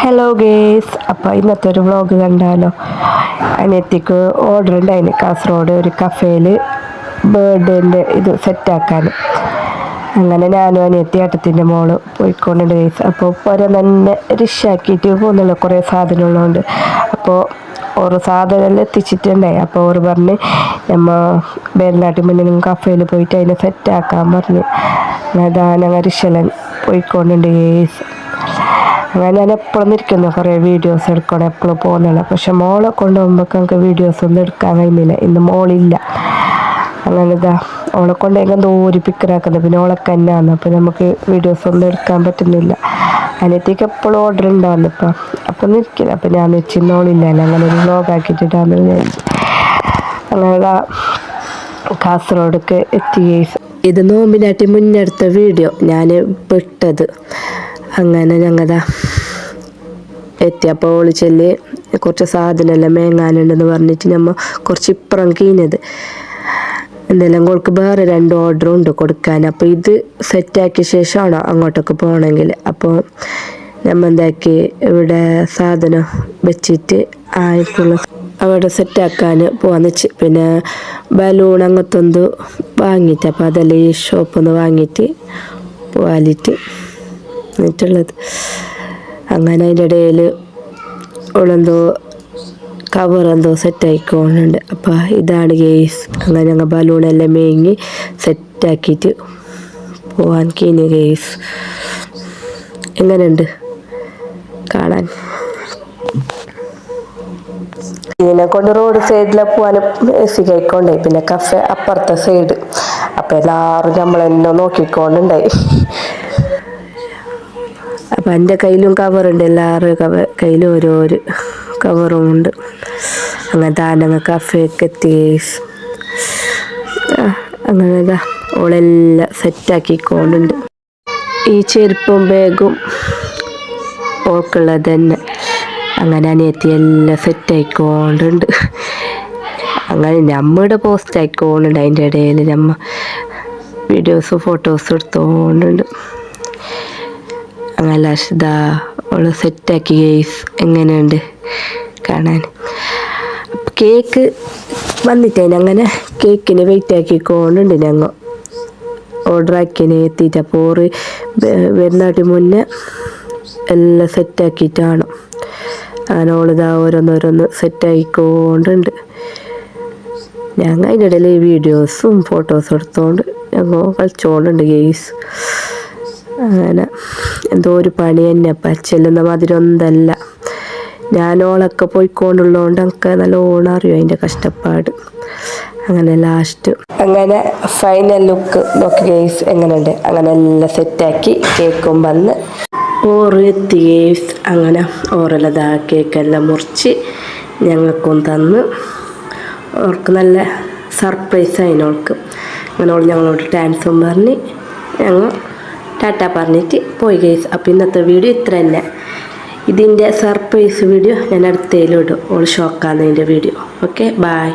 Hello guys, അപ്പോൾ ഇന്നത്തെ ഒരു വ്ളോഗ് കണ്ടാലോ. അനിയത്തിക്ക് ഓർഡർ ഉണ്ടായിന് കാസർഗോഡ് ഒരു കഫേയിൽ ബർത്ത്ഡേൻ്റെ ഇത് സെറ്റാക്കാൻ. അങ്ങനെ ഞാനും അനിയത്തി ഏട്ടത്തിൻ്റെ മോള് പോയിക്കൊണ്ടുണ്ട് ഗേസ്. അപ്പോൾ പുര തന്നെ റിഷാക്കിയിട്ട് പോകുന്നുള്ളൂ, കുറേ സാധനം ഉള്ളതുകൊണ്ട്. അപ്പോൾ ഒരു സാധനം എത്തിച്ചിട്ടുണ്ടായി. അപ്പോൾ അവർ പറഞ്ഞ് നമ്മ ബേരനാട്ടിൽ മുന്നിൽ കഫേയിൽ പോയിട്ട് അതിനെ സെറ്റാക്കാൻ പറഞ്ഞ്. അതാ ഞങ്ങൾ റിഷലൻ പോയിക്കൊണ്ടുണ്ട് ഗേസ്. അങ്ങനെ ഞാൻ എപ്പോഴും ഇരിക്കുന്നു, കുറേ വീഡിയോസ് എടുക്കണം, എപ്പോഴും പോകുന്നില്ല. പക്ഷെ മോളെ കൊണ്ടുപോകുമ്പോൾ നമുക്ക് വീഡിയോസ് ഒന്നും എടുക്കാൻ കഴിയുന്നില്ല. ഇന്ന് മോളില്ല. അങ്ങനെ ഇതാ ഓളെ കൊണ്ടെങ്കിൽ ദൂരി പിക്കറാക്കുന്നത്, പിന്നെ ഓളൊക്കെ തന്നെയാണ്. അപ്പോൾ നമുക്ക് വീഡിയോസ് ഒന്നും എടുക്കാൻ പറ്റുന്നില്ല. അനിയത്തേക്ക് എപ്പോഴും ഓർഡർ ഉണ്ടാവുന്നു ഇപ്പം. അപ്പം ഒന്നും ഇരിക്കില്ല. അപ്പം ഞാൻ വെച്ചിന്നോളില്ല, അങ്ങനെ ഒരു വ്ലോഗാക്കിയിട്ടാണ് വിചാരിച്ചു. അങ്ങനെ കാസർഗോഡൊക്കെ എത്തി. ഇത് നോമ്പിനാട്ടി മുന്നെടുത്ത വീഡിയോ ഞാൻ പെട്ടത്. അങ്ങനെ ഞങ്ങതാ എത്തിയപ്പോൾ ഒളിച്ചെല്ല് കുറച്ച് സാധനമെല്ലാം മേങ്ങാനുണ്ടെന്ന് പറഞ്ഞിട്ട് നമ്മൾ കുറച്ച് ഇപ്പുറം കീഞ്ഞത് എന്തെല്ലാം കൊടുക്ക്. വേറെ 2 ഓർഡറും ഉണ്ട് കൊടുക്കാൻ. അപ്പോൾ ഇത് സെറ്റാക്കിയ ശേഷമാണ് അങ്ങോട്ടൊക്കെ പോകണമെങ്കിൽ. അപ്പോൾ നമ്മൾ എന്താക്കി ഇവിടെ സാധനം വെച്ചിട്ട് ആയിട്ടുള്ള അവിടെ സെറ്റാക്കാൻ പോകാന്ന് വെച്ച്. പിന്നെ ബലൂൺ അങ്ങനത്തൊന്ന് വാങ്ങിയിട്ട്, അപ്പോൾ അതെല്ലാം ഈ ഷോപ്പിൽ നിന്ന് വാങ്ങിയിട്ട് പോകാനിട്ട് എന്നിട്ടുള്ളത്. അങ്ങനെ അതിൻ്റെ ഇടയിൽ ഉളെന്തോ കവറെന്തോ സെറ്റായിക്കോണുണ്ട്. അപ്പോൾ ഇതാണ് ഗേസ്. അങ്ങനെ ഞങ്ങൾ ബലൂണെല്ലാം മേങ്ങി സെറ്റാക്കിയിട്ട് പോകാൻ കീഞ്ഞ ഗേസ്. എങ്ങനെയുണ്ട് കാണാൻ? ഇതിനെ കൊണ്ട് റോഡ് സൈഡിലെ പോകാനും കഴിക്കൊണ്ടായി. പിന്നെ കഫേ അപ്പുറത്തെ സൈഡ്. അപ്പോൾ എല്ലാവരും നമ്മളെന്നെ നോക്കിക്കൊണ്ടുണ്ടായി. അപ്പം എൻ്റെ കയ്യിലും കവറുണ്ട്, എല്ലാവരുടെ കയ്യിലും ഓരോരോ കവറും ഉണ്ട്. അങ്ങനെ താനങ്ങ് കഫേക്ക് എത്തി. അങ്ങനെ ഇതാ ഓളെല്ലാം സെറ്റാക്കിക്കൊണ്ടുണ്ട്. ഈ ചെരുപ്പും ബാഗും ഓൾക്കുള്ളത് തന്നെ. അങ്ങനെ അനിയത്തി എല്ലാം സെറ്റായിക്കൊണ്ടുണ്ട്. അങ്ങനെ നമ്മളുടെ പോസ്റ്റ് ആയിക്കോണ്ടുണ്ട്. അതിൻ്റെ ഇടയിൽ നമ്മൾ വീഡിയോസും ഫോട്ടോസും എടുത്തോണ്ടുണ്ട്. അങ്ങനെ ലാസ്റ്റ് അവൾ സെറ്റാക്കി ഗേസ്. എങ്ങനെയുണ്ട് കാണാൻ? കേക്ക് വന്നിട്ടേന്. അങ്ങനെ കേക്കിന് വെയിറ്റ് ആക്കിക്കൊണ്ടുണ്ട്. ഞങ്ങൾ ഓർഡർ ആക്കിയതിന് എത്തിയിട്ട് അപ്പോൾ വരുന്നാട്ടി മുന്നേ എല്ലാം സെറ്റാക്കിയിട്ടാണ്. അങ്ങനെ ഓളിതാ ഓരോന്നോരോന്ന് സെറ്റായിക്കൊണ്ടുണ്ട്. ഞങ്ങൾ അതിൻ്റെ ഇടയിൽ വീഡിയോസും ഫോട്ടോസും എടുത്തോണ്ട് ഞങ്ങൾ കളിച്ചോണ്ടുണ്ട് ഗെയ്സ്. അങ്ങനെ എന്തോ ഒരു പണി തന്നെ. ചെല്ലുന്ന മാതിരി ഒന്നല്ല. ഞാനോളൊക്കെ പോയിക്കൊണ്ടുള്ളതുകൊണ്ട് എനിക്ക് നല്ലോണം അറിയും അതിൻ്റെ കഷ്ടപ്പാട്. അങ്ങനെ ലാസ്റ്റ് അങ്ങനെ ഫൈനൽ ലുക്ക് നോക്കി ഗെയ്സ്. എങ്ങനെയുണ്ട്? അങ്ങനെ എല്ലാം സെറ്റാക്കി കേക്കും വന്ന് എത്തി ഗെയ്സ്. അങ്ങനെ ഓറെല്ലാം കേക്കെല്ലാം മുറിച്ച് ഞങ്ങൾക്കും തന്ന്. അവർക്ക് നല്ല സർപ്രൈസായിന് ഓൾക്ക്. അങ്ങനെ ഓൾ ഞങ്ങളോട് താങ്ക്സും പറഞ്ഞ് ഞങ്ങൾ ടാറ്റ പറഞ്ഞിട്ട് പോയി ഗെയ്സ്. അപ്പോൾ ഇന്നത്തെ വീഡിയോ ഇത്ര തന്നെ. ഇതിൻ്റെ സർപ്രൈസ് വീഡിയോ ഞാൻ അടുത്തതിലും ഇടും. ഓൾ ഷോക്കാകുന്നതിൻ്റെ വീഡിയോ. Okay, bye.